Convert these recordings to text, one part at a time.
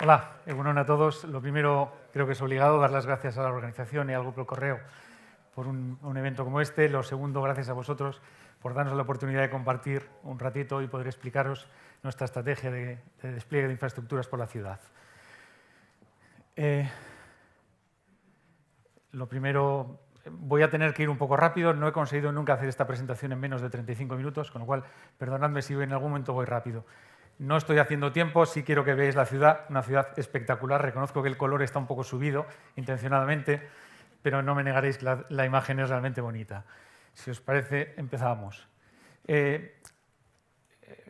Hola, egunon a todos. Lo primero, creo que es obligado dar las gracias a la organización y al Grupo Correo por un evento como este. Lo segundo, gracias a vosotros por darnos la oportunidad de compartir un ratito y poder explicaros nuestra estrategia de despliegue de infraestructuras por la ciudad. Lo primero, voy a tener que ir un poco rápido. No he conseguido nunca hacer esta presentación en menos de 35 minutos, con lo cual, perdonadme si en algún momento voy rápido. No estoy haciendo tiempo, sí quiero que veáis la ciudad, una ciudad espectacular. Reconozco que el color está un poco subido intencionadamente, pero no me negaréis que la imagen es realmente bonita. Si os parece, empezamos.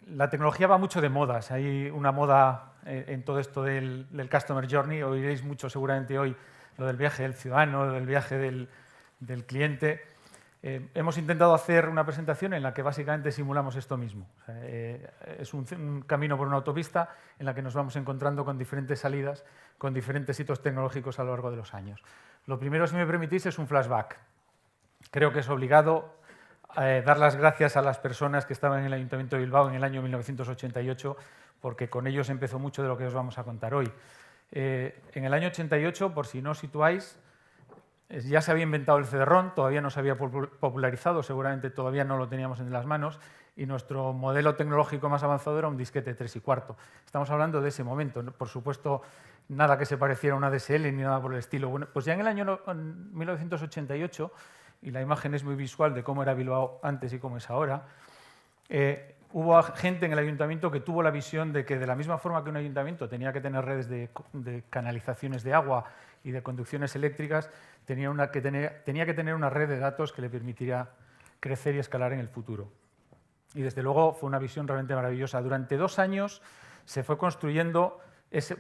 La tecnología va mucho de modas. Hay una moda en todo esto del Customer Journey. Oiréis mucho seguramente hoy lo del viaje del ciudadano, lo del viaje del cliente. Hemos intentado hacer una presentación en la que básicamente simulamos esto mismo. O sea, es un camino por una autopista en la que nos vamos encontrando con diferentes salidas, con diferentes hitos tecnológicos a lo largo de los años. Lo primero, si me permitís, es un flashback. Creo que es obligado dar las gracias a las personas que estaban en el Ayuntamiento de Bilbao en el año 1988, porque con ellos empezó mucho de lo que os vamos a contar hoy. En el año 88, por si no os situáis, ya se había inventado el CD-ROM, todavía no se había popularizado, seguramente todavía no lo teníamos en las manos, y nuestro modelo tecnológico más avanzado era un disquete 3/4. Estamos hablando de ese momento, por supuesto, nada que se pareciera a una DSL ni nada por el estilo. Bueno, pues ya en el año 1988, y la imagen es muy visual de cómo era Bilbao antes y cómo es ahora, hubo gente en el ayuntamiento que tuvo la visión de que de la misma forma que un ayuntamiento tenía que tener redes de canalizaciones de agua y de conducciones eléctricas, tenía que tener una red de datos que le permitiría crecer y escalar en el futuro. Y desde luego fue una visión realmente maravillosa. Durante 2 años se fue construyendo,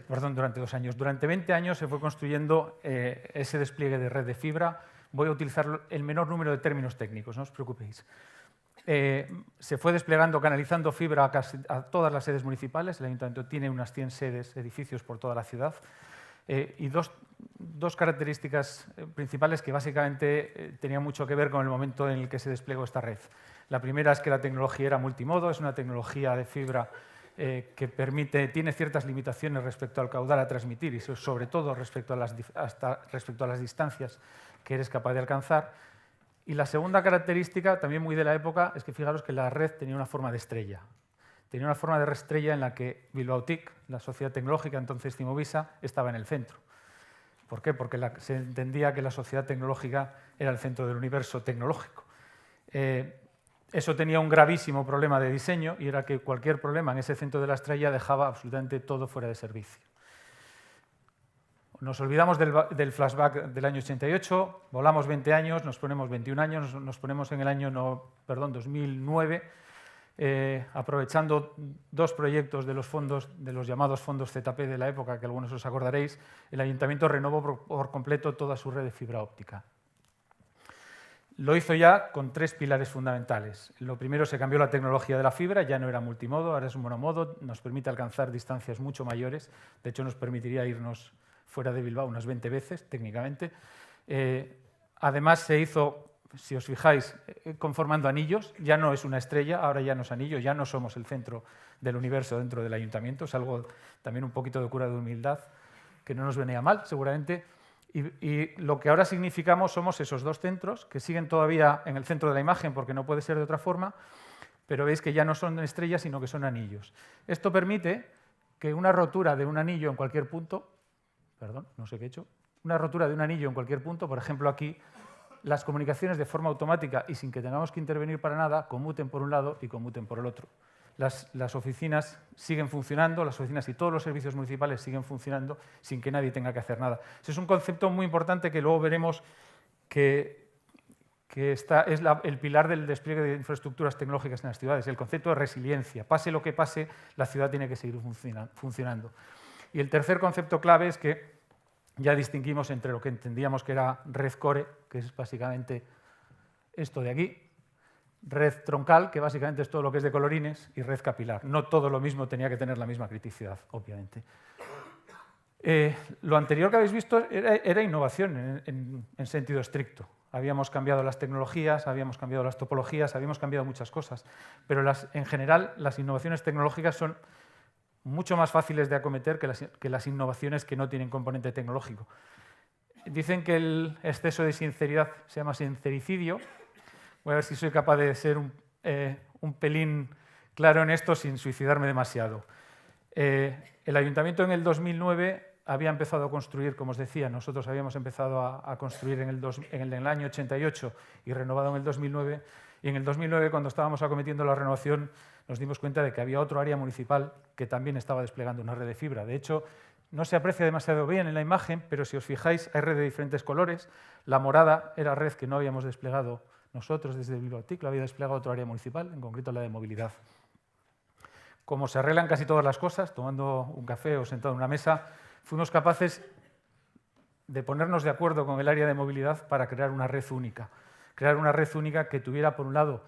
durante 20 años se fue construyendo ese despliegue de red de fibra. Voy a utilizar el menor número de términos técnicos, no os preocupéis. Se fue desplegando, canalizando fibra a todas las sedes municipales. El ayuntamiento tiene unas 100 sedes, edificios por toda la ciudad. Y dos características principales que básicamente tenían mucho que ver con el momento en el que se desplegó esta red. La primera es que la tecnología era multimodo, es una tecnología de fibra que tiene ciertas limitaciones respecto al caudal a transmitir y sobre todo respecto a las distancias que eres capaz de alcanzar. Y la segunda característica, también muy de la época, es que fijaros que la red tenía una forma de estrella. Tenía una forma de estrella en la que Bilbao TIC, la sociedad tecnológica, entonces Cimovisa, estaba en el centro. ¿Por qué? Porque se entendía que la sociedad tecnológica era el centro del universo tecnológico. Eso tenía un gravísimo problema de diseño y era que cualquier problema en ese centro de la estrella dejaba absolutamente todo fuera de servicio. Nos olvidamos del flashback del año 88, volamos 20 años, nos ponemos 21 años, nos ponemos en el año 2009, aprovechando 2 proyectos de los llamados fondos ZP de la época, que algunos os acordaréis. El ayuntamiento renovó por completo toda su red de fibra óptica. Lo hizo ya con 3 pilares fundamentales. Lo primero, se cambió la tecnología de la fibra, ya no era multimodo, ahora es un monomodo, nos permite alcanzar distancias mucho mayores, de hecho nos permitiría irnos fuera de Bilbao unas 20 veces, técnicamente. Además se hizo, si os fijáis, conformando anillos, ya no es una estrella, ahora ya no es anillo, ya no somos el centro del universo dentro del ayuntamiento, es algo también un poquito de cura de humildad, que no nos venía mal, seguramente. Y lo que ahora significamos somos esos 2 centros, que siguen todavía en el centro de la imagen, porque no puede ser de otra forma, pero veis que ya no son estrellas, sino que son anillos. Esto permite que una rotura de un anillo en cualquier punto, una rotura de un anillo en cualquier punto, por ejemplo aquí, las comunicaciones de forma automática y sin que tengamos que intervenir para nada, conmuten por un lado y conmuten por el otro. Las oficinas siguen funcionando, las oficinas y todos los servicios municipales siguen funcionando sin que nadie tenga que hacer nada. Ese es un concepto muy importante que luego veremos que es el pilar del despliegue de infraestructuras tecnológicas en las ciudades, el concepto de resiliencia. Pase lo que pase, la ciudad tiene que seguir funcionando. Y el tercer concepto clave es que ya distinguimos entre lo que entendíamos que era red core, que es básicamente esto de aquí, red troncal, que básicamente es todo lo que es de colorines, y red capilar. No todo lo mismo tenía que tener la misma criticidad, obviamente. Lo anterior que habéis visto era innovación en sentido estricto. Habíamos cambiado las tecnologías, habíamos cambiado las topologías, habíamos cambiado muchas cosas, pero en general las innovaciones tecnológicas son mucho más fáciles de acometer que las innovaciones que no tienen componente tecnológico. Dicen que el exceso de sinceridad se llama sincericidio. Voy a ver si soy capaz de ser un pelín claro en esto sin suicidarme demasiado. El ayuntamiento en el 2009 había empezado a construir, como os decía, nosotros habíamos empezado a construir en el año 88 y renovado en el 2009. Y en el 2009, cuando estábamos acometiendo la renovación, nos dimos cuenta de que había otro área municipal que también estaba desplegando una red de fibra. De hecho, no se aprecia demasiado bien en la imagen, pero si os fijáis, hay red de diferentes colores. La morada era red que no habíamos desplegado nosotros desde Bilbao TIC, lo había desplegado otro área municipal, en concreto la de movilidad. Como se arreglan casi todas las cosas, tomando un café o sentado en una mesa, fuimos capaces de ponernos de acuerdo con el área de movilidad para crear una red única. Crear una red única que tuviera, por un lado,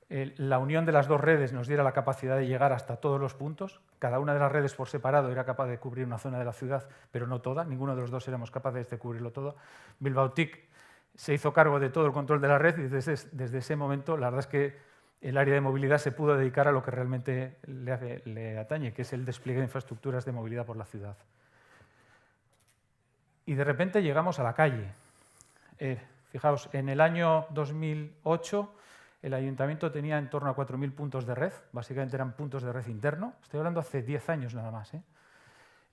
la unión de las dos redes nos diera la capacidad de llegar hasta todos los puntos. Cada una de las redes por separado era capaz de cubrir una zona de la ciudad, pero no toda. Ninguno de los dos éramos capaces de cubrirlo todo. Bilbao TIC se hizo cargo de todo el control de la red y desde ese momento la verdad es que el área de movilidad se pudo dedicar a lo que realmente le atañe, que es el despliegue de infraestructuras de movilidad por la ciudad. Y de repente llegamos a la calle. Fijaos, en el año 2008 el ayuntamiento tenía en torno a 4.000 puntos de red, básicamente eran puntos de red interno. Estoy hablando hace 10 años nada más.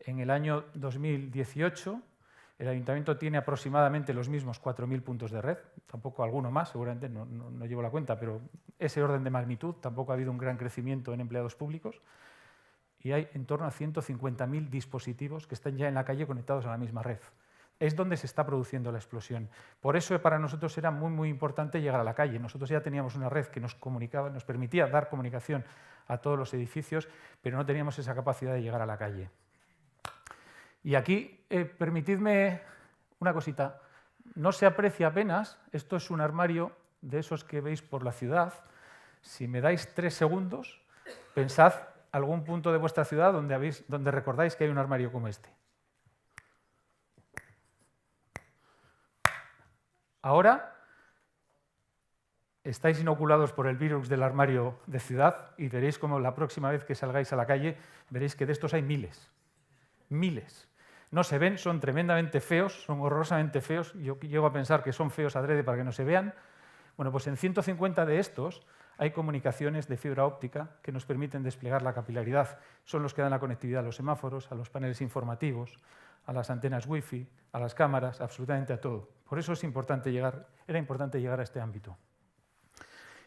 En el año 2018 el ayuntamiento tiene aproximadamente los mismos 4.000 puntos de red, tampoco alguno más, seguramente no llevo la cuenta, pero ese orden de magnitud, tampoco ha habido un gran crecimiento en empleados públicos, y hay en torno a 150.000 dispositivos que están ya en la calle conectados a la misma red. Es donde se está produciendo la explosión. Por eso para nosotros era muy, muy importante llegar a la calle. Nosotros ya teníamos una red que nos comunicaba, nos permitía dar comunicación a todos los edificios, pero no teníamos esa capacidad de llegar a la calle. Y aquí, permitidme una cosita. No se aprecia apenas, esto es un armario de esos que veis por la ciudad. Si me dais 3 segundos, pensad algún punto de vuestra ciudad donde recordáis que hay un armario como este. Ahora estáis inoculados por el virus del armario de ciudad y veréis como la próxima vez que salgáis a la calle, veréis que de estos hay miles. Miles. No se ven, son tremendamente feos, son horrorosamente feos. Yo llego a pensar que son feos adrede para que no se vean. Bueno, pues en 150 de estos hay comunicaciones de fibra óptica que nos permiten desplegar la capilaridad. Son los que dan la conectividad a los semáforos, a los paneles informativos, a las antenas wifi, a las cámaras, absolutamente a todo. Por eso era importante llegar a este ámbito.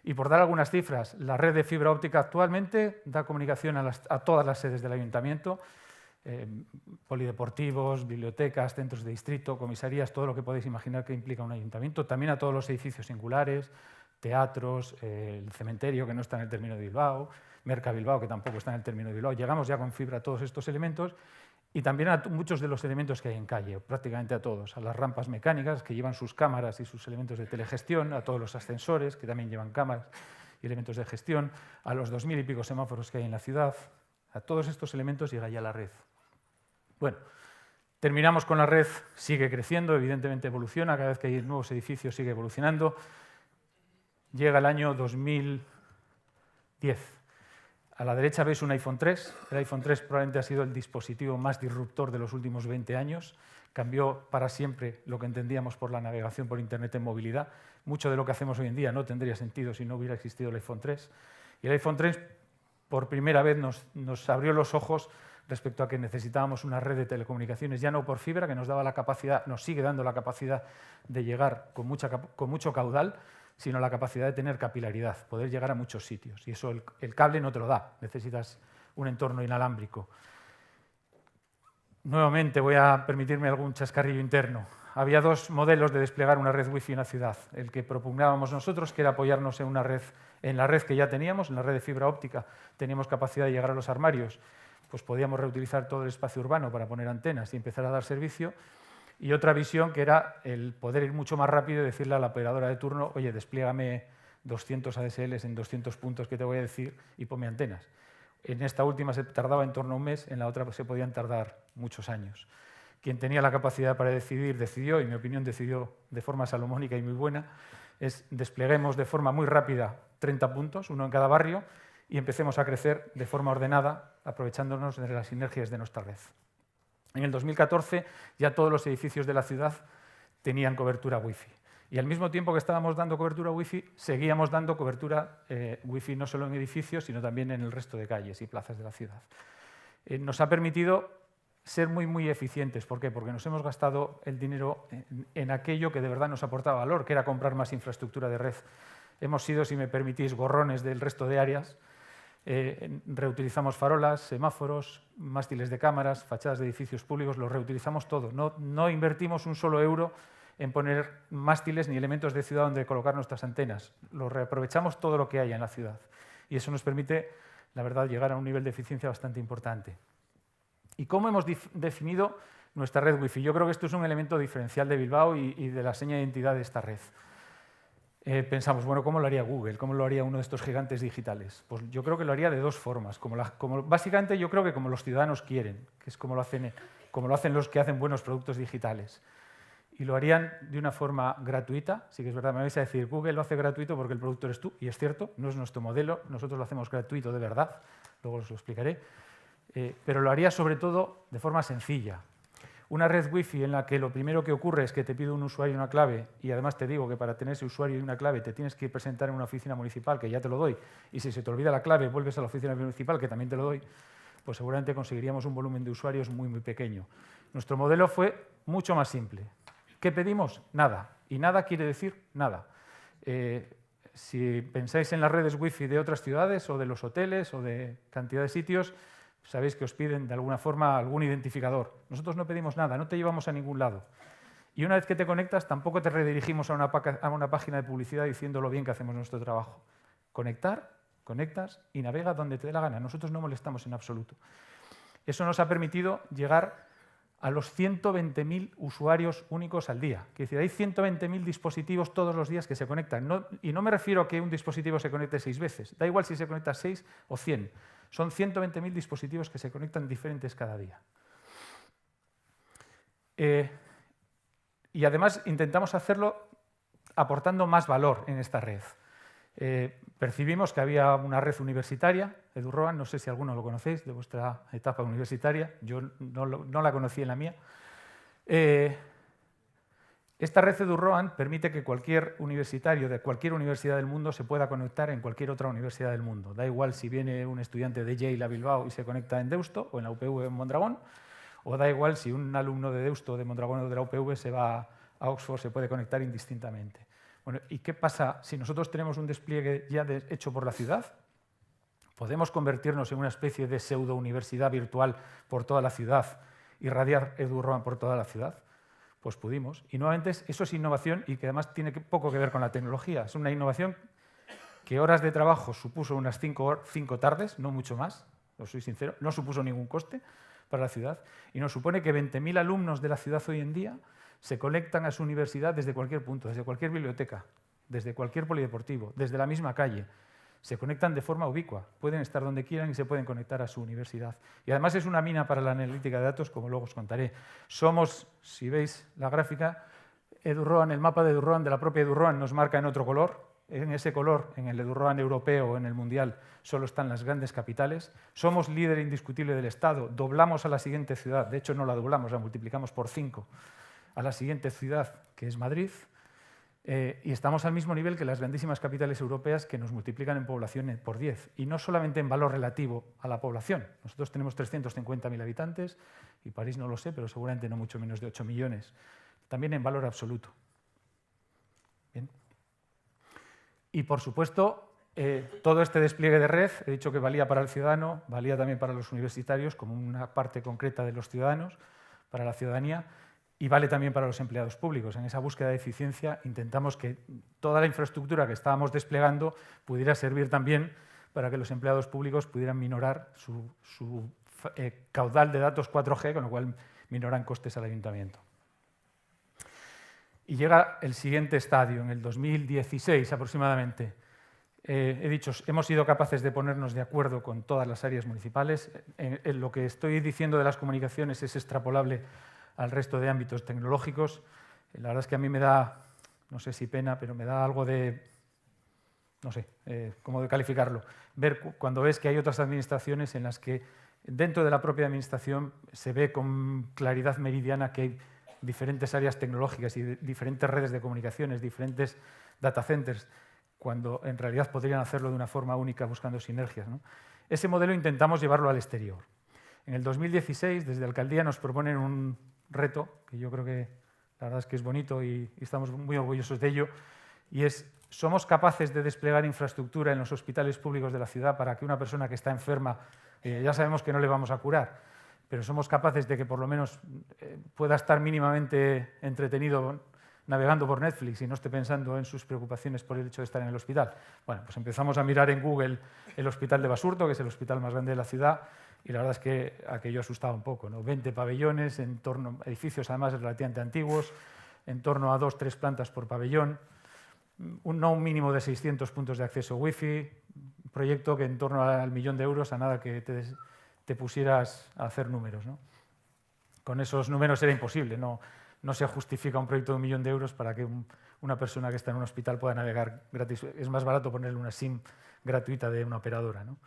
Y por dar algunas cifras, la red de fibra óptica actualmente da comunicación a todas las sedes del ayuntamiento, polideportivos, bibliotecas, centros de distrito, comisarías, todo lo que podéis imaginar que implica un ayuntamiento, también a todos los edificios singulares, teatros, el cementerio que no está en el término de Bilbao, Merca Bilbao que tampoco está en el término de Bilbao. Llegamos ya con fibra a todos estos elementos y también a muchos de los elementos que hay en calle, prácticamente a todos, a las rampas mecánicas que llevan sus cámaras y sus elementos de telegestión, a todos los ascensores que también llevan cámaras y elementos de gestión, a los 2.000 y pico semáforos que hay en la ciudad, a todos estos elementos llega ya la red. Bueno, terminamos con la red, sigue creciendo, evidentemente evoluciona, cada vez que hay nuevos edificios sigue evolucionando. Llega el año 2010. A la derecha veis un iPhone 3. El iPhone 3 probablemente ha sido el dispositivo más disruptor de los últimos 20 años. Cambió para siempre lo que entendíamos por la navegación por Internet en movilidad. Mucho de lo que hacemos hoy en día no tendría sentido si no hubiera existido el iPhone 3. Y el iPhone 3, por primera vez, nos abrió los ojos respecto a que necesitábamos una red de telecomunicaciones, ya no por fibra, que nos daba la capacidad, nos sigue dando la capacidad de llegar con mucho caudal, sino la capacidad de tener capilaridad, poder llegar a muchos sitios. Y eso el cable no te lo da, necesitas un entorno inalámbrico. Nuevamente voy a permitirme algún chascarrillo interno. Había dos modelos de desplegar una red wifi en la ciudad. El que propugnábamos nosotros, que era apoyarnos en la red que ya teníamos, en la red de fibra óptica, teníamos capacidad de llegar a los armarios, pues podíamos reutilizar todo el espacio urbano para poner antenas y empezar a dar servicio. Y otra visión que era el poder ir mucho más rápido y decirle a la operadora de turno, oye, desplégame 200 ADSLs en 200 puntos que te voy a decir y ponme antenas. En esta última se tardaba en torno a un mes, en la otra se podían tardar muchos años. Quien tenía la capacidad para decidir, decidió, y en mi opinión decidió de forma salomónica y muy buena, es despleguemos de forma muy rápida 30 puntos, uno en cada barrio, y empecemos a crecer de forma ordenada, aprovechándonos de las sinergias de nuestra red. En el 2014 ya todos los edificios de la ciudad tenían cobertura Wi-Fi. Y al mismo tiempo que estábamos dando cobertura Wi-Fi, seguíamos dando cobertura Wi-Fi no solo en edificios, sino también en el resto de calles y plazas de la ciudad. Nos ha permitido ser muy eficientes. ¿Por qué? Porque nos hemos gastado el dinero en aquello que de verdad nos aportaba valor, que era comprar más infraestructura de red. Hemos sido, si me permitís, gorrones del resto de áreas. Reutilizamos farolas, semáforos, mástiles de cámaras, fachadas de edificios públicos, lo reutilizamos todo. No invertimos un solo euro en poner mástiles ni elementos de ciudad donde colocar nuestras antenas. Lo reaprovechamos todo lo que haya en la ciudad. Y eso nos permite, la verdad, llegar a un nivel de eficiencia bastante importante. ¿Y cómo hemos definido nuestra red Wi-Fi? Yo creo que esto es un elemento diferencial de Bilbao y de la seña de identidad de esta red. Pensamos, bueno, ¿cómo lo haría Google? ¿Cómo lo haría uno de estos gigantes digitales? Pues yo creo que lo haría de dos formas. Básicamente yo creo que como los ciudadanos quieren, que es como lo hacen los que hacen buenos productos digitales. Y lo harían de una forma gratuita. Sí que es verdad, me vais a decir, Google lo hace gratuito porque el producto eres tú, y es cierto, no es nuestro modelo, nosotros lo hacemos gratuito de verdad, luego os lo explicaré, pero lo haría sobre todo de forma sencilla. Una red Wi-Fi en la que lo primero que ocurre es que te pide un usuario y una clave, y además te digo que para tener ese usuario y una clave te tienes que presentar en una oficina municipal, que ya te lo doy, y si se te olvida la clave vuelves a la oficina municipal, que también te lo doy, pues seguramente conseguiríamos un volumen de usuarios muy pequeño. Nuestro modelo fue mucho más simple. ¿Qué pedimos? Nada. Y nada quiere decir nada. Si pensáis en las redes Wi-Fi de otras ciudades o de los hoteles o de cantidad de sitios, sabéis que os piden de alguna forma algún identificador. Nosotros no pedimos nada, no te llevamos a ningún lado. Y una vez que te conectas, tampoco te redirigimos a una página de publicidad diciendo lo bien que hacemos nuestro trabajo. Conectas y navega donde te dé la gana. Nosotros no molestamos en absoluto. Eso nos ha permitido llegar a los 120.000 usuarios únicos al día. Es decir, hay 120.000 dispositivos todos los días que se conectan. Y no me refiero a que un dispositivo se conecte 6 veces. Da igual si se conecta 6 o 100. Son 120.000 dispositivos que se conectan diferentes cada día. Y además intentamos hacerlo aportando más valor en esta red. Percibimos que había una red universitaria, EduRoam, no sé si alguno lo conocéis de vuestra etapa universitaria, yo no la conocí en la mía. Esta red EduRoam permite que cualquier universitario de cualquier universidad del mundo se pueda conectar en cualquier otra universidad del mundo. Da igual si viene un estudiante de Yale a Bilbao y se conecta en Deusto o en la UPV en Mondragón, o da igual si un alumno de Deusto, de Mondragón o de la UPV se va a Oxford, se puede conectar indistintamente. Bueno, ¿y qué pasa si nosotros tenemos un despliegue ya hecho por la ciudad? ¿Podemos convertirnos en una especie de pseudo-universidad virtual por toda la ciudad y radiar EduRoam por toda la ciudad? Pues pudimos. Y nuevamente eso es innovación y que además tiene poco que ver con la tecnología. Es una innovación que horas de trabajo supuso unas 5 tardes, no mucho más, os soy sincero, no supuso ningún coste para la ciudad y nos supone que 20.000 alumnos de la ciudad hoy en día se conectan a su universidad desde cualquier punto, desde cualquier biblioteca, desde cualquier polideportivo, desde la misma calle. Se conectan de forma ubicua, pueden estar donde quieran y se pueden conectar a su universidad. Y además es una mina para la analítica de datos, como luego os contaré. Somos, si veis la gráfica, EduRoam, el mapa de EduRoam, de la propia EduRoam, nos marca en otro color. En ese color, en el EduRoam europeo o en el mundial, solo están las grandes capitales. Somos líder indiscutible del Estado, doblamos a la siguiente ciudad, de hecho no la doblamos, la multiplicamos por 5, a la siguiente ciudad, que es Madrid. Y estamos al mismo nivel que las grandísimas capitales europeas que nos multiplican en población por 10. Y no solamente en valor relativo a la población. Nosotros tenemos 350.000 habitantes, y París no lo sé, pero seguramente no mucho menos de 8 millones. También en valor absoluto. Bien. Y por supuesto, todo este despliegue de red, he dicho que valía para el ciudadano, valía también para los universitarios, como una parte concreta de los ciudadanos, para la ciudadanía, y vale también para los empleados públicos. En esa búsqueda de eficiencia intentamos que toda la infraestructura que estábamos desplegando pudiera servir también para que los empleados públicos pudieran minorar su caudal de datos 4G, con lo cual minoran costes al ayuntamiento. Y llega el siguiente estadio, en el 2016 aproximadamente. He dicho, hemos sido capaces de ponernos de acuerdo con todas las áreas municipales. En lo que estoy diciendo de las comunicaciones es extrapolable al resto de ámbitos tecnológicos. La verdad es que a mí me da, no sé si pena, pero me da algo de no sé cómo calificarlo, ver cuando ves que hay otras administraciones en las que dentro de la propia administración se ve con claridad meridiana que hay diferentes áreas tecnológicas y diferentes redes de comunicaciones, diferentes data centers, cuando en realidad podrían hacerlo de una forma única buscando sinergias, ¿no? Ese modelo intentamos llevarlo al exterior. En el 2016, desde Alcaldía, nos proponen un reto, que yo creo que la verdad es que es bonito y estamos muy orgullosos de ello, y es, ¿somos capaces de desplegar infraestructura en los hospitales públicos de la ciudad para que una persona que está enferma, ya sabemos que no le vamos a curar, pero somos capaces de que por lo menos pueda estar mínimamente entretenido navegando por Netflix y no esté pensando en sus preocupaciones por el hecho de estar en el hospital? Bueno, pues empezamos a mirar en Google el hospital de Basurto, que es el hospital más grande de la ciudad, y la verdad es que aquello asustaba un poco, ¿no? 20 pabellones, edificios además relativamente antiguos, en torno a 2-3 plantas por pabellón, no un mínimo de 600 puntos de acceso wifi, un proyecto que en torno al 1.000.000 de euros, a nada que te pusieras a hacer números, ¿no? Con esos números era imposible, no se justifica un proyecto de 1.000.000 de euros para que una persona que está en un hospital pueda navegar gratis. Es más barato ponerle una SIM gratuita de una operadora, ¿no?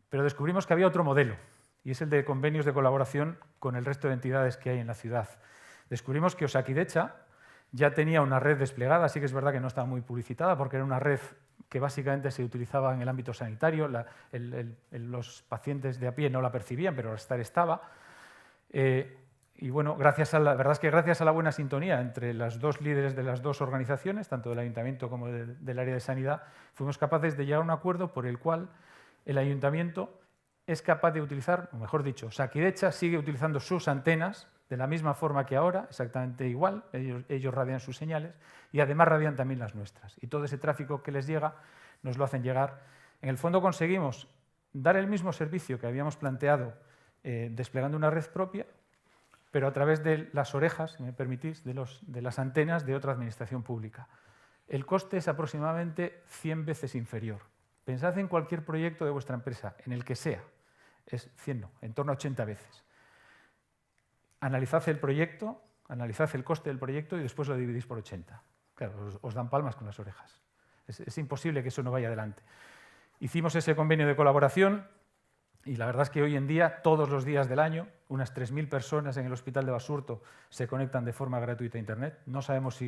Pero descubrimos que había otro modelo, y es el de convenios de colaboración con el resto de entidades que hay en la ciudad. Descubrimos que Osakidetza ya tenía una red desplegada, sí que es verdad que no estaba muy publicitada, porque era una red que básicamente se utilizaba en el ámbito sanitario, los pacientes de a pie no la percibían, pero estaba. Y bueno, la verdad es que gracias a la buena sintonía entre las dos líderes de las dos organizaciones, tanto del Ayuntamiento como del área de sanidad, fuimos capaces de llegar a un acuerdo por el cual el Ayuntamiento es capaz de utilizar, o mejor dicho, Osakidetza sigue utilizando sus antenas de la misma forma que ahora, exactamente igual, ellos radian sus señales y además radian también las nuestras. Y todo ese tráfico que les llega nos lo hacen llegar. En el fondo conseguimos dar el mismo servicio que habíamos planteado desplegando una red propia, pero a través de las orejas, si me permitís, de las antenas de otra administración pública. El coste es aproximadamente 100 veces inferior. Pensad en cualquier proyecto de vuestra empresa, en el que sea, es 100 no, en torno a 80 veces. Analizad el proyecto, analizad el coste del proyecto y después lo dividís por 80. Claro, os dan palmas con las orejas. Es imposible que eso no vaya adelante. Hicimos ese convenio de colaboración y la verdad es que hoy en día, todos los días del año, unas 3.000 personas en el Hospital de Basurto se conectan de forma gratuita a Internet. No sabemos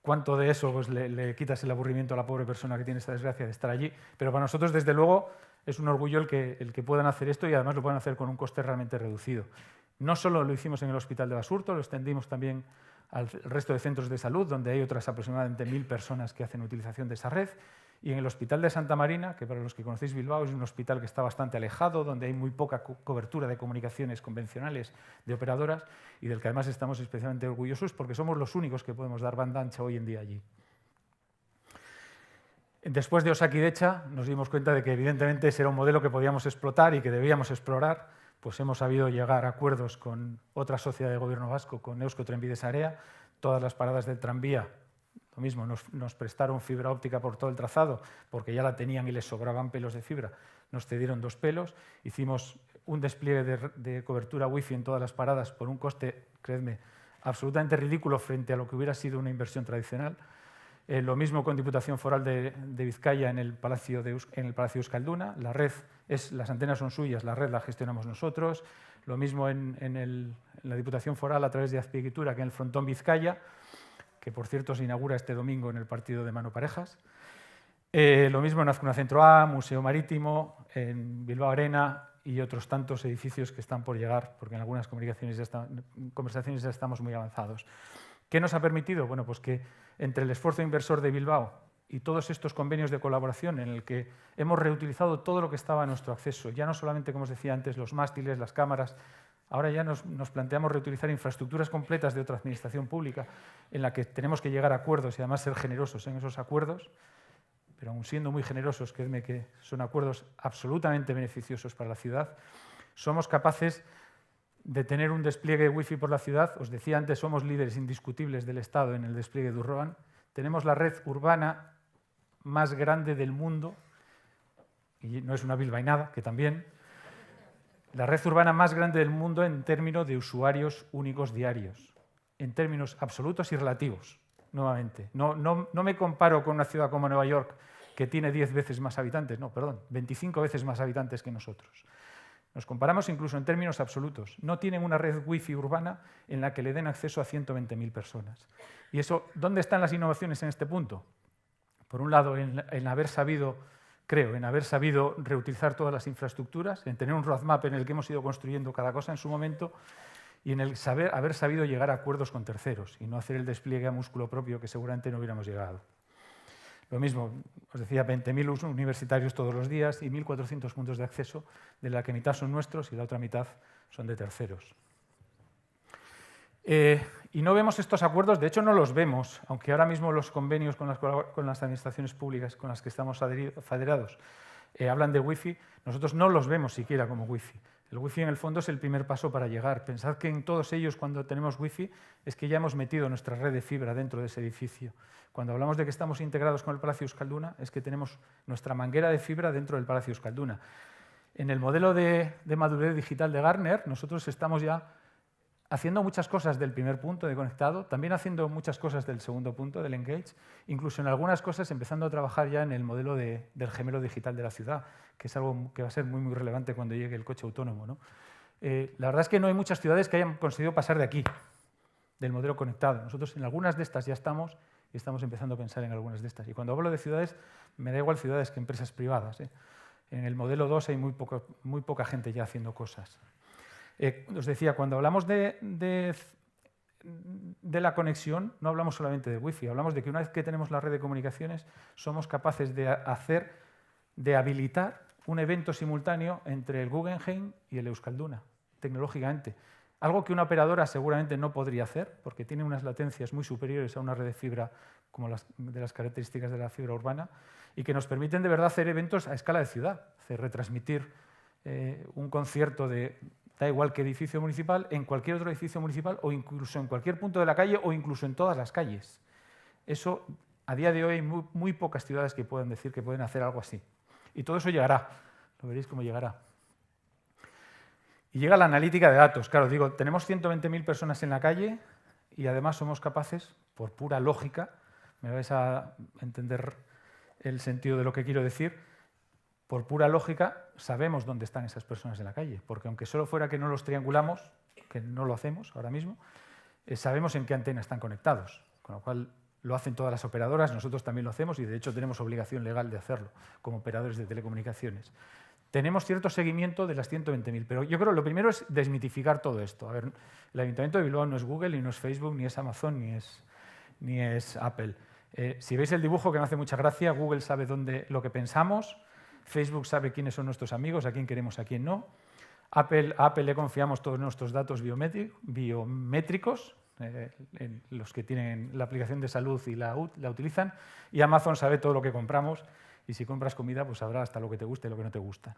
cuánto de eso pues, le quitas el aburrimiento a la pobre persona que tiene esta desgracia de estar allí, pero para nosotros, desde luego, es un orgullo el que puedan hacer esto y además lo puedan hacer con un coste realmente reducido. No solo lo hicimos en el Hospital de Basurto, lo extendimos también al resto de centros de salud, donde hay otras aproximadamente 1.000 personas que hacen utilización de esa red, y en el Hospital de Santa Marina, que para los que conocéis Bilbao es un hospital que está bastante alejado, donde hay muy poca cobertura de comunicaciones convencionales de operadoras y del que además estamos especialmente orgullosos porque somos los únicos que podemos dar banda ancha hoy en día allí. Después de Osakidetza nos dimos cuenta de que evidentemente ese era un modelo que podíamos explotar y que debíamos explorar, pues hemos sabido llegar a acuerdos con otra sociedad de gobierno vasco, con Euskotrenbide Sarea, todas las paradas del tranvía. Lo mismo, nos prestaron fibra óptica por todo el trazado, porque ya la tenían y les sobraban pelos de fibra. Nos cedieron 2 pelos, hicimos un despliegue de cobertura wifi en todas las paradas por un coste, creedme, absolutamente ridículo frente a lo que hubiera sido una inversión tradicional. Lo mismo con Diputación Foral de Vizcaya en el Palacio Euskalduna. Las antenas son suyas, la red la gestionamos nosotros. Lo mismo en la Diputación Foral a través de Azpiegitura que en el Frontón Vizcaya, que por cierto se inaugura este domingo en el partido de Mano Parejas. Lo mismo en Azcuna Centro A, Museo Marítimo, en Bilbao Arena y otros tantos edificios que están por llegar, porque en algunas conversaciones ya estamos muy avanzados. ¿Qué nos ha permitido? Bueno, pues que entre el esfuerzo inversor de Bilbao y todos estos convenios de colaboración en el que hemos reutilizado todo lo que estaba a nuestro acceso, ya no solamente, como os decía antes, los mástiles, las cámaras, ahora ya nos planteamos reutilizar infraestructuras completas de otra administración pública en la que tenemos que llegar a acuerdos y además ser generosos en esos acuerdos, pero aun siendo muy generosos, créedme que son acuerdos absolutamente beneficiosos para la ciudad, somos capaces de tener un despliegue wifi por la ciudad. Os decía antes, somos líderes indiscutibles del Estado en el despliegue de Urban. Tenemos la red urbana más grande del mundo, y no es una bilbainada, que también, la red urbana más grande del mundo en términos de usuarios únicos diarios, en términos absolutos y relativos. nuevamente. No me comparo con una ciudad como Nueva York, que tiene 10 veces más habitantes, no, perdón, 25 veces más habitantes que nosotros. Nos comparamos incluso en términos absolutos. No tienen una red wifi urbana en la que le den acceso a 120.000 personas. ¿Y eso, dónde están las innovaciones en este punto? Por un lado, en haber sabido, creo, en haber sabido reutilizar todas las infraestructuras, en tener un roadmap en el que hemos ido construyendo cada cosa en su momento y en el haber sabido llegar a acuerdos con terceros y no hacer el despliegue a músculo propio que seguramente no hubiéramos llegado. Lo mismo, os decía, 20.000 universitarios todos los días y 1.400 puntos de acceso, de la que mitad son nuestros y la otra mitad son de terceros. Y no vemos estos acuerdos, de hecho no los vemos, aunque ahora mismo los convenios con las administraciones públicas con las que estamos federados hablan de wifi, nosotros no los vemos siquiera como wifi. El wifi en el fondo es el primer paso para llegar. Pensad que en todos ellos cuando tenemos wifi es que ya hemos metido nuestra red de fibra dentro de ese edificio. Cuando hablamos de que estamos integrados con el Palacio Euskalduna es que tenemos nuestra manguera de fibra dentro del Palacio Euskalduna. En el modelo de madurez digital de Gartner nosotros estamos ya haciendo muchas cosas del primer punto de conectado, también haciendo muchas cosas del segundo punto, del engage, incluso en algunas cosas empezando a trabajar ya en el modelo del gemelo digital de la ciudad, que es algo que va a ser muy, muy relevante cuando llegue el coche autónomo, ¿no? La verdad es que no hay muchas ciudades que hayan conseguido pasar de aquí, del modelo conectado. Nosotros en algunas de estas ya estamos y estamos empezando a pensar en algunas de estas. Y cuando hablo de ciudades, me da igual ciudades que empresas privadas, ¿eh? En el modelo 2 hay muy poca gente ya haciendo cosas. Os decía, cuando hablamos de la conexión, no hablamos solamente de wifi, hablamos de que una vez que tenemos la red de comunicaciones, somos capaces de habilitar un evento simultáneo entre el Guggenheim y el Euskalduna, tecnológicamente. Algo que una operadora seguramente no podría hacer, porque tiene unas latencias muy superiores a una red de fibra como de las características de la fibra urbana, y que nos permiten de verdad hacer eventos a escala de ciudad, retransmitir un concierto da igual qué edificio municipal, en cualquier otro edificio municipal o incluso en cualquier punto de la calle o incluso en todas las calles. Eso, a día de hoy, hay muy pocas ciudades que puedan decir que pueden hacer algo así. Y todo eso llegará, lo veréis cómo llegará. Y llega la analítica de datos. Claro, digo, tenemos 120.000 personas en la calle y además somos capaces, por pura lógica, me vais a entender el sentido de lo que quiero decir, por pura lógica, sabemos dónde están esas personas en la calle, porque aunque solo fuera que no los triangulamos, que no lo hacemos ahora mismo, sabemos en qué antena están conectados, con lo cual lo hacen todas las operadoras, nosotros también lo hacemos y de hecho tenemos obligación legal de hacerlo como operadores de telecomunicaciones. Tenemos cierto seguimiento de las 120.000, pero yo creo que lo primero es desmitificar todo esto. A ver, el Ayuntamiento de Bilbao no es Google, ni no es Facebook, ni es Amazon, ni es Apple. Si veis el dibujo, que me hace mucha gracia, Google sabe lo que pensamos, Facebook sabe quiénes son nuestros amigos, a quién queremos, a quién no. A Apple le confiamos todos nuestros datos biométricos, los que tienen la aplicación de salud y la utilizan, y Amazon sabe todo lo que compramos, y si compras comida, pues sabrá hasta lo que te gusta y lo que no te gusta.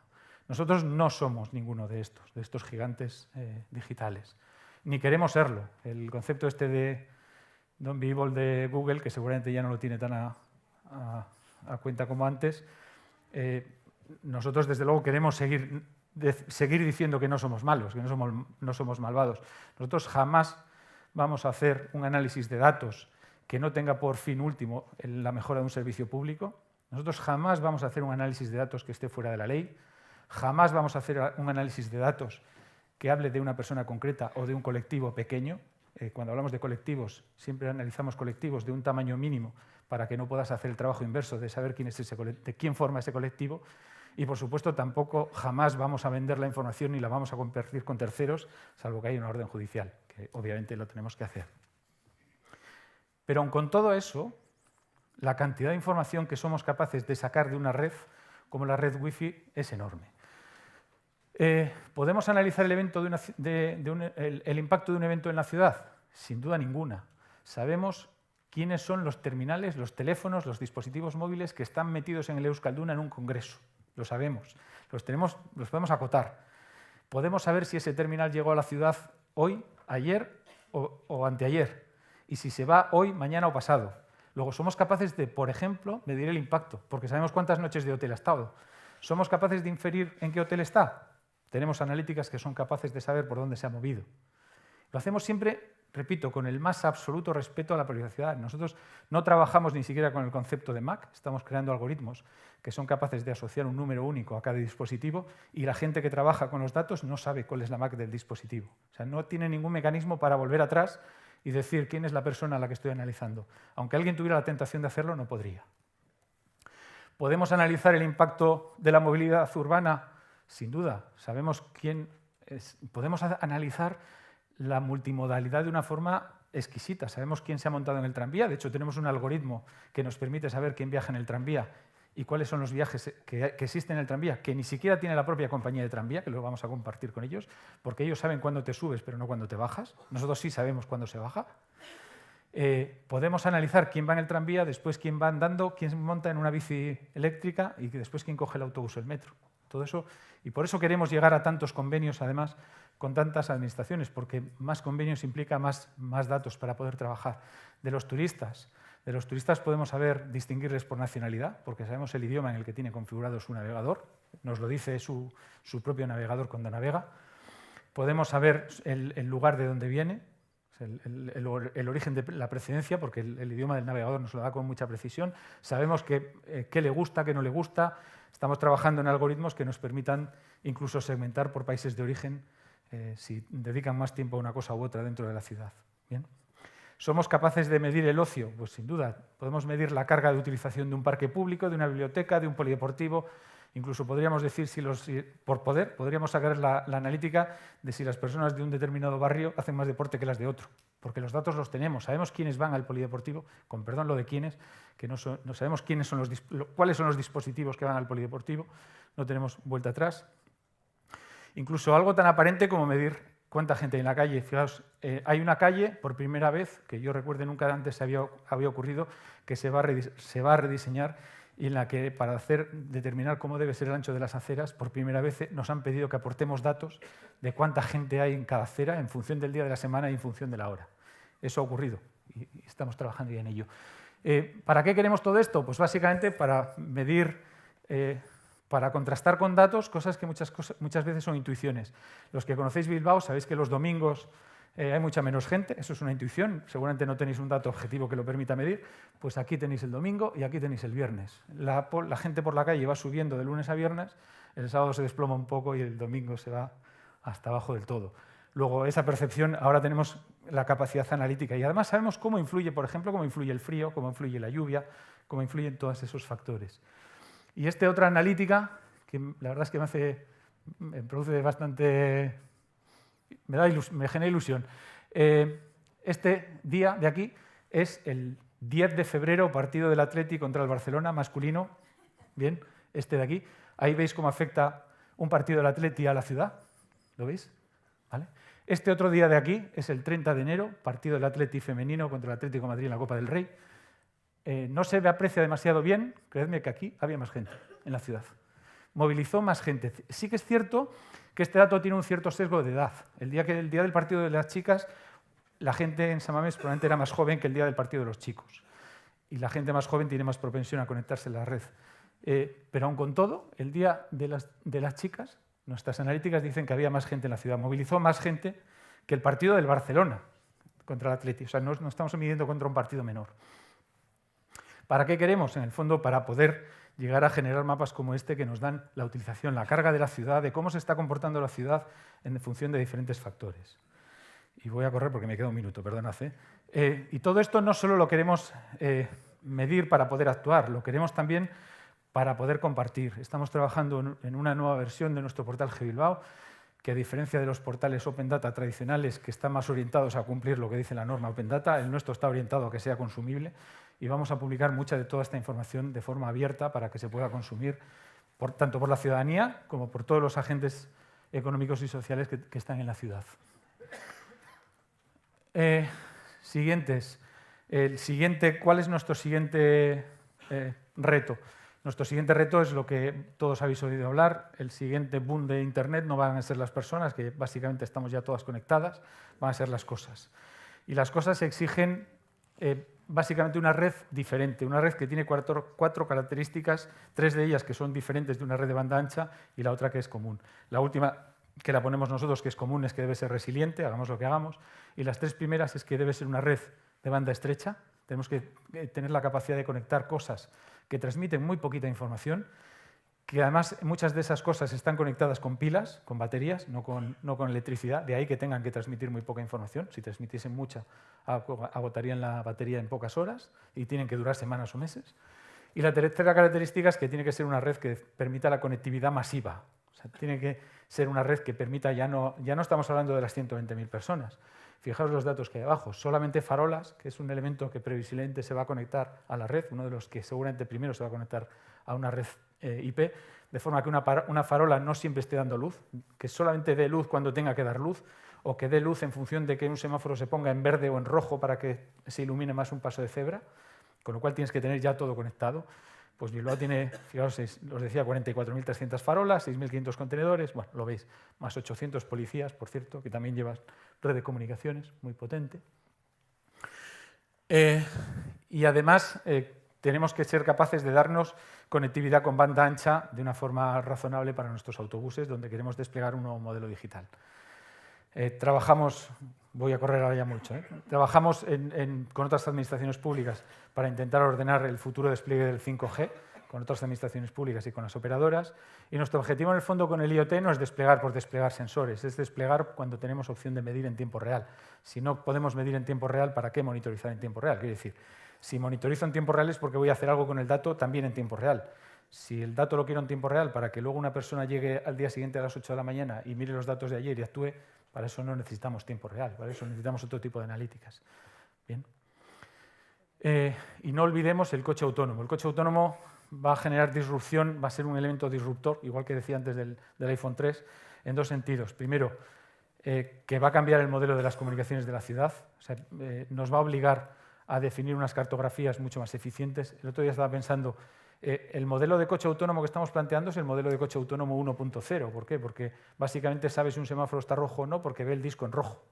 Nosotros no somos ninguno de estos gigantes digitales, ni queremos serlo. El concepto este de Don't be evil de Google, que seguramente ya no lo tiene tan a cuenta como antes, nosotros desde luego queremos seguir diciendo que no somos malos, que no somos malvados. Nosotros jamás vamos a hacer un análisis de datos que no tenga por fin último la mejora de un servicio público. Nosotros jamás vamos a hacer un análisis de datos que esté fuera de la ley. Jamás vamos a hacer un análisis de datos que hable de una persona concreta o de un colectivo pequeño. Cuando hablamos de colectivos, siempre analizamos colectivos de un tamaño mínimo para que no puedas hacer el trabajo inverso de saber de quién forma ese colectivo. Y, por supuesto, tampoco jamás vamos a vender la información ni la vamos a compartir con terceros, salvo que haya una orden judicial, que obviamente lo tenemos que hacer. Pero aun con todo eso, la cantidad de información que somos capaces de sacar de una red, como la red Wi-Fi, es enorme. ¿Podemos analizar el impacto de un evento en la ciudad? Sin duda ninguna. Sabemos quiénes son los terminales, los teléfonos, los dispositivos móviles que están metidos en el Euskalduna en un congreso. Lo sabemos, los podemos acotar. Podemos saber si ese terminal llegó a la ciudad hoy, ayer o anteayer, y si se va hoy, mañana o pasado. Luego somos capaces de, por ejemplo, medir el impacto, porque sabemos cuántas noches de hotel ha estado. ¿Somos capaces de inferir en qué hotel está? Tenemos analíticas que son capaces de saber por dónde se ha movido. Lo hacemos siempre repito, con el más absoluto respeto a la privacidad. Nosotros no trabajamos ni siquiera con el concepto de MAC, estamos creando algoritmos que son capaces de asociar un número único a cada dispositivo y la gente que trabaja con los datos no sabe cuál es la MAC del dispositivo. O sea, no tiene ningún mecanismo para volver atrás y decir quién es la persona a la que estoy analizando. Aunque alguien tuviera la tentación de hacerlo, no podría. ¿Podemos analizar el impacto de la movilidad urbana? Sin duda. Sabemos quién es. Podemos analizar la multimodalidad de una forma exquisita. Sabemos quién se ha montado en el tranvía. De hecho, tenemos un algoritmo que nos permite saber quién viaja en el tranvía y cuáles son los viajes que existen en el tranvía, que ni siquiera tiene la propia compañía de tranvía, que lo vamos a compartir con ellos, porque ellos saben cuándo te subes, pero no cuándo te bajas. Nosotros sí sabemos cuándo se baja. Podemos analizar quién va en el tranvía, después quién va andando, quién monta en una bici eléctrica y después quién coge el autobús o el metro. Todo eso, y por eso queremos llegar a tantos convenios, además, con tantas administraciones, porque más convenios implica más datos para poder trabajar. De los turistas podemos saber distinguirles por nacionalidad, porque sabemos el idioma en el que tiene configurado su navegador, nos lo dice su propio navegador cuando navega. Podemos saber el lugar de donde viene, el origen de la precedencia, porque el idioma del navegador nos lo da con mucha precisión. Sabemos qué le gusta, qué no le gusta. Estamos trabajando en algoritmos que nos permitan incluso segmentar por países de origen si dedican más tiempo a una cosa u otra dentro de la ciudad. ¿Bien? ¿Somos capaces de medir el ocio? Pues sin duda. Podemos medir la carga de utilización de un parque público, de una biblioteca, de un polideportivo. Incluso podríamos decir, por poder, podríamos sacar la analítica de si las personas de un determinado barrio hacen más deporte que las de otro, porque los datos los tenemos, sabemos quiénes van al polideportivo, con perdón lo de quiénes, que no sabemos cuáles son los dispositivos que van al polideportivo, no tenemos vuelta atrás. Incluso algo tan aparente como medir cuánta gente hay en la calle. Fijaos, hay una calle, por primera vez, que yo recuerde nunca antes había ocurrido, que se va a rediseñar y en la que, para determinar cómo debe ser el ancho de las aceras, por primera vez nos han pedido que aportemos datos de cuánta gente hay en cada acera en función del día de la semana y en función de la hora. Eso ha ocurrido y estamos trabajando ya en ello. ¿Para qué queremos todo esto? Pues básicamente para medir, para contrastar con datos cosas que muchas veces son intuiciones. Los que conocéis Bilbao sabéis que los domingos hay mucha menos gente, eso es una intuición, seguramente no tenéis un dato objetivo que lo permita medir, pues aquí tenéis el domingo y aquí tenéis el viernes. La gente por la calle va subiendo de lunes a viernes, el sábado se desploma un poco y el domingo se va hasta abajo del todo. Luego, esa percepción, ahora tenemos la capacidad analítica y además sabemos cómo influye, por ejemplo, cómo influye el frío, cómo influye la lluvia, cómo influyen todos esos factores. Y otra analítica, que la verdad es que me produce bastante... me genera ilusión. Este día de aquí es el 10 de febrero, partido del Atleti contra el Barcelona, masculino. Bien, este de aquí. Ahí veis cómo afecta un partido del Atleti a la ciudad. ¿Lo veis? ¿Vale? Este otro día de aquí es el 30 de enero, partido del Atleti femenino contra el Atlético de Madrid en la Copa del Rey. No se aprecia demasiado bien, creedme que aquí había más gente en la ciudad. Movilizó más gente. Sí que es cierto que este dato tiene un cierto sesgo de edad. El día del partido de las chicas, la gente en San Mamés probablemente era más joven que el día del partido de los chicos. Y la gente más joven tiene más propensión a conectarse en la red. Pero aun con todo, el día de las chicas, nuestras analíticas dicen que había más gente en la ciudad. Movilizó más gente que el partido del Barcelona contra el Atleti. O sea, no estamos midiendo contra un partido menor. ¿Para qué queremos? En el fondo, para poder llegar a generar mapas como este que nos dan la utilización, la carga de la ciudad, de cómo se está comportando la ciudad en función de diferentes factores. Y voy a correr porque me queda un minuto, perdonad. Y todo esto no solo lo queremos medir para poder actuar, lo queremos también para poder compartir. Estamos trabajando en una nueva versión de nuestro portal GBilbao, que a diferencia de los portales Open Data tradicionales, que están más orientados a cumplir lo que dice la norma Open Data, el nuestro está orientado a que sea consumible y vamos a publicar mucha de toda esta información de forma abierta para que se pueda consumir tanto por la ciudadanía como por todos los agentes económicos y sociales que están en la ciudad. ¿Cuál es nuestro siguiente reto? Nuestro siguiente reto es lo que todos habéis oído hablar. El siguiente boom de Internet no van a ser las personas, que básicamente estamos ya todas conectadas, van a ser las cosas. Y las cosas exigen básicamente una red diferente, una red que tiene cuatro características, 3 de ellas que son diferentes de una red de banda ancha y la otra que es común. La última que la ponemos nosotros, que es común, es que debe ser resiliente, hagamos lo que hagamos. Y las 3 primeras es que debe ser una red de banda estrecha. Tenemos que tener la capacidad de conectar cosas que transmiten muy poquita información, que además muchas de esas cosas están conectadas con pilas, con baterías, no con electricidad, de ahí que tengan que transmitir muy poca información. Si transmitiesen mucha, agotarían la batería en pocas horas y tienen que durar semanas o meses. Y la tercera característica es que tiene que ser una red que permita la conectividad masiva. O sea, tiene que ser una red que permita, ya no estamos hablando de las 120.000 personas. Fijaos los datos que hay abajo. Solamente farolas, que es un elemento que previsiblemente se va a conectar a la red, uno de los que seguramente primero se va a conectar a una red IP, de forma que una farola no siempre esté dando luz, que solamente dé luz cuando tenga que dar luz, o que dé luz en función de que un semáforo se ponga en verde o en rojo para que se ilumine más un paso de cebra, con lo cual tienes que tener ya todo conectado. Pues Bilbao tiene, fijaos, os decía, 44.300 farolas, 6.500 contenedores, bueno, lo veis, más 800 policías, por cierto, que también llevan red de comunicaciones muy potente. Y además tenemos que ser capaces de darnos conectividad con banda ancha de una forma razonable para nuestros autobuses, donde queremos desplegar un nuevo modelo digital. Trabajamos, voy a correr ahora ya mucho, trabajamos con otras administraciones públicas para intentar ordenar el futuro despliegue del 5G, con otras administraciones públicas y con las operadoras. Y nuestro objetivo en el fondo con el IoT no es desplegar por desplegar sensores, es desplegar cuando tenemos opción de medir en tiempo real. Si no podemos medir en tiempo real, ¿para qué monitorizar en tiempo real? Quiero decir, si monitorizo en tiempo real es porque voy a hacer algo con el dato también en tiempo real. Si el dato lo quiero en tiempo real para que luego una persona llegue al día siguiente a las 8 de la mañana y mire los datos de ayer y actúe, para eso no necesitamos tiempo real, para eso necesitamos otro tipo de analíticas. Bien. Y no olvidemos el coche autónomo. El coche autónomo va a generar disrupción, va a ser un elemento disruptor, igual que decía antes del iPhone 3, en 2 sentidos. Primero, que va a cambiar el modelo de las comunicaciones de la ciudad, o sea, nos va a obligar a definir unas cartografías mucho más eficientes. El otro día estaba pensando, el modelo de coche autónomo que estamos planteando es el modelo de coche autónomo 1.0. ¿Por qué? Porque básicamente sabe si un semáforo está rojo o no porque ve el disco en rojo.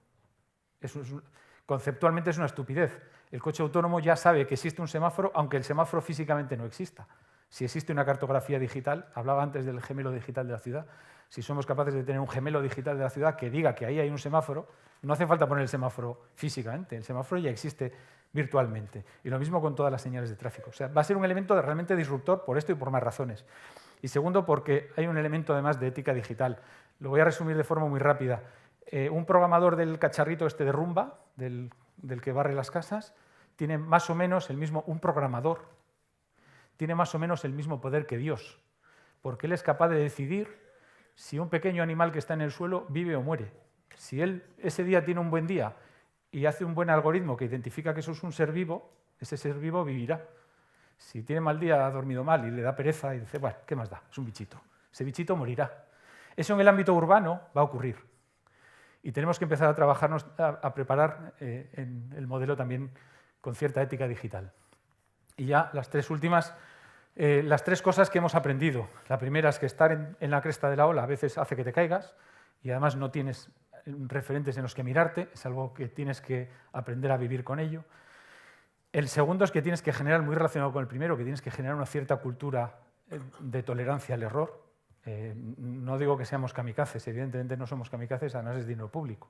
Conceptualmente es una estupidez. El coche autónomo ya sabe que existe un semáforo, aunque el semáforo físicamente no exista. Si existe una cartografía digital, hablaba antes del gemelo digital de la ciudad, si somos capaces de tener un gemelo digital de la ciudad que diga que ahí hay un semáforo, no hace falta poner el semáforo físicamente, el semáforo ya existe virtualmente. Y lo mismo con todas las señales de tráfico. O sea, va a ser un elemento realmente disruptor por esto y por más razones. Y segundo, porque hay un elemento además de ética digital. Lo voy a resumir de forma muy rápida. Un programador del cacharrito este de Rumba, del que barre las casas, tiene más o menos el mismo, un programador, tiene más o menos el mismo poder que Dios, porque él es capaz de decidir si un pequeño animal que está en el suelo vive o muere. Si él ese día tiene un buen día y hace un buen algoritmo que identifica que eso es un ser vivo, ese ser vivo vivirá. Si tiene mal día, ha dormido mal y le da pereza y dice, bueno, ¿qué más da? Es un bichito. Ese bichito morirá. Eso en el ámbito urbano va a ocurrir. Y tenemos que empezar a trabajarnos, a preparar en el modelo también con cierta ética digital. Y ya las 3 últimas, las 3 cosas que hemos aprendido. La primera es que estar en la cresta de la ola a veces hace que te caigas y además no tienes referentes en los que mirarte, es algo que tienes que aprender a vivir con ello. El segundo es que tienes que generar, muy relacionado con el primero, que tienes que generar una cierta cultura de tolerancia al error. No digo que seamos kamikazes, evidentemente no somos kamikazes, además es dinero público.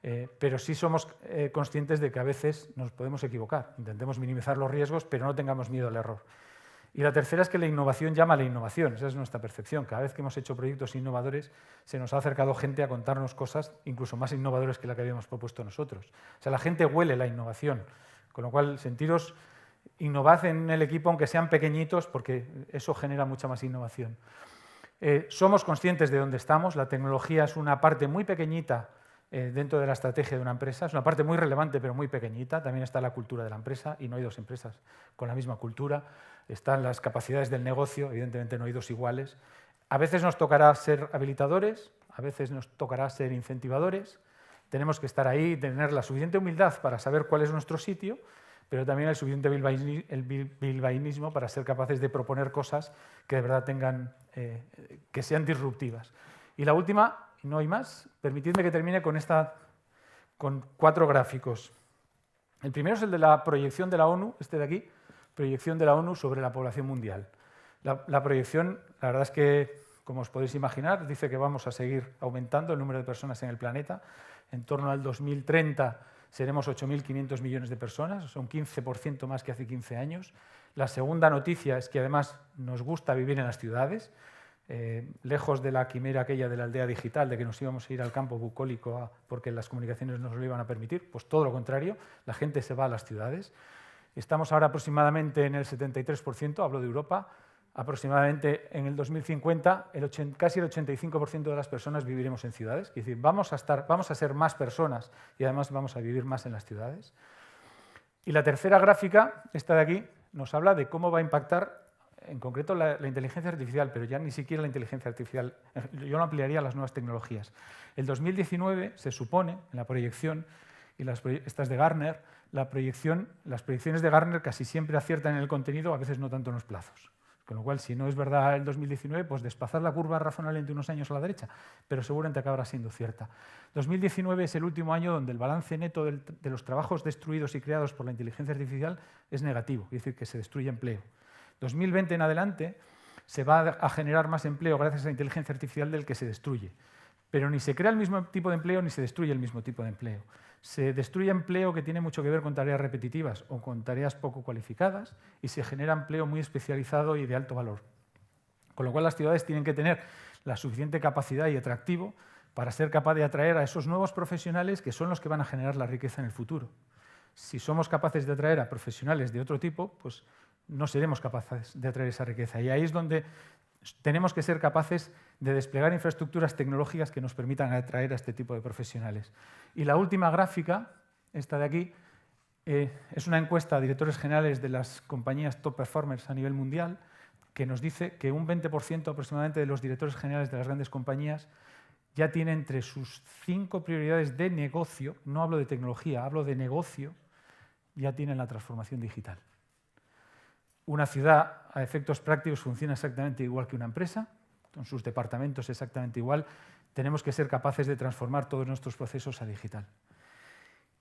Pero sí somos conscientes de que a veces nos podemos equivocar. Intentemos minimizar los riesgos, pero no tengamos miedo al error. Y la tercera es que la innovación llama a la innovación, esa es nuestra percepción. Cada vez que hemos hecho proyectos innovadores, se nos ha acercado gente a contarnos cosas incluso más innovadoras que la que habíamos propuesto nosotros. O sea, la gente huele la innovación, con lo cual, sentiros, innovad en el equipo, aunque sean pequeñitos, porque eso genera mucha más innovación. Somos conscientes de dónde estamos, la tecnología es una parte muy pequeñita dentro de la estrategia de una empresa, es una parte muy relevante pero muy pequeñita, también está la cultura de la empresa y no hay 2 empresas con la misma cultura, están las capacidades del negocio, evidentemente no hay 2 iguales. A veces nos tocará ser habilitadores, a veces nos tocará ser incentivadores, tenemos que estar ahí, tener la suficiente humildad para saber cuál es nuestro sitio, pero también el suficiente bilbaínismo para ser capaces de proponer cosas que de verdad tengan, que sean disruptivas. Y la última, no hay más, permitidme que termine con 4 gráficos. El primero es el de la proyección de la ONU, este de aquí, proyección de la ONU sobre la población mundial. La proyección, la verdad es que como os podéis imaginar, dice que vamos a seguir aumentando el número de personas en el planeta. En torno al 2030 seremos 8.500 millones de personas, son 15% más que hace 15 años. La segunda noticia es que además nos gusta vivir en las ciudades, lejos de la quimera aquella de la aldea digital, de que nos íbamos a ir al campo bucólico porque las comunicaciones nos lo iban a permitir, pues todo lo contrario, la gente se va a las ciudades. Estamos ahora aproximadamente en el 73%, hablo de Europa, aproximadamente en el 2050 casi el 85% de las personas viviremos en ciudades, es decir, vamos a ser más personas y además vamos a vivir más en las ciudades. Y la tercera gráfica, esta de aquí, nos habla de cómo va a impactar en concreto la inteligencia artificial, pero ya ni siquiera la inteligencia artificial, yo lo ampliaría a las nuevas tecnologías. El 2019 se supone, en la proyección, y estas de Gartner, las proyecciones de Gartner casi siempre aciertan en el contenido, a veces no tanto en los plazos. Con lo cual, si no es verdad el 2019, pues desplazar la curva razonablemente unos años a la derecha, pero seguramente acabará siendo cierta. 2019 es el último año donde el balance neto de los trabajos destruidos y creados por la inteligencia artificial es negativo, es decir, que se destruye empleo. 2020 en adelante se va a generar más empleo gracias a la inteligencia artificial del que se destruye. Pero ni se crea el mismo tipo de empleo ni se destruye el mismo tipo de empleo. Se destruye empleo que tiene mucho que ver con tareas repetitivas o con tareas poco cualificadas y se genera empleo muy especializado y de alto valor. Con lo cual las ciudades tienen que tener la suficiente capacidad y atractivo para ser capaz de atraer a esos nuevos profesionales que son los que van a generar la riqueza en el futuro. Si somos capaces de atraer a profesionales de otro tipo, pues no seremos capaces de atraer esa riqueza. Y ahí es donde tenemos que ser capaces de desplegar infraestructuras tecnológicas que nos permitan atraer a este tipo de profesionales. Y la última gráfica, esta de aquí, es una encuesta a directores generales de las compañías top performers a nivel mundial que nos dice que un 20% aproximadamente de los directores generales de las grandes compañías ya tiene entre sus 5 prioridades de negocio, no hablo de tecnología, hablo de negocio, ya tienen la transformación digital. Una ciudad, a efectos prácticos, funciona exactamente igual que una empresa, con sus departamentos exactamente igual. Tenemos que ser capaces de transformar todos nuestros procesos a digital.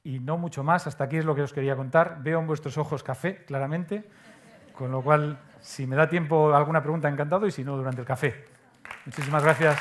Y no mucho más, hasta aquí es lo que os quería contar. Veo en vuestros ojos café, claramente, con lo cual, si me da tiempo alguna pregunta, encantado, y si no, durante el café. Muchísimas gracias.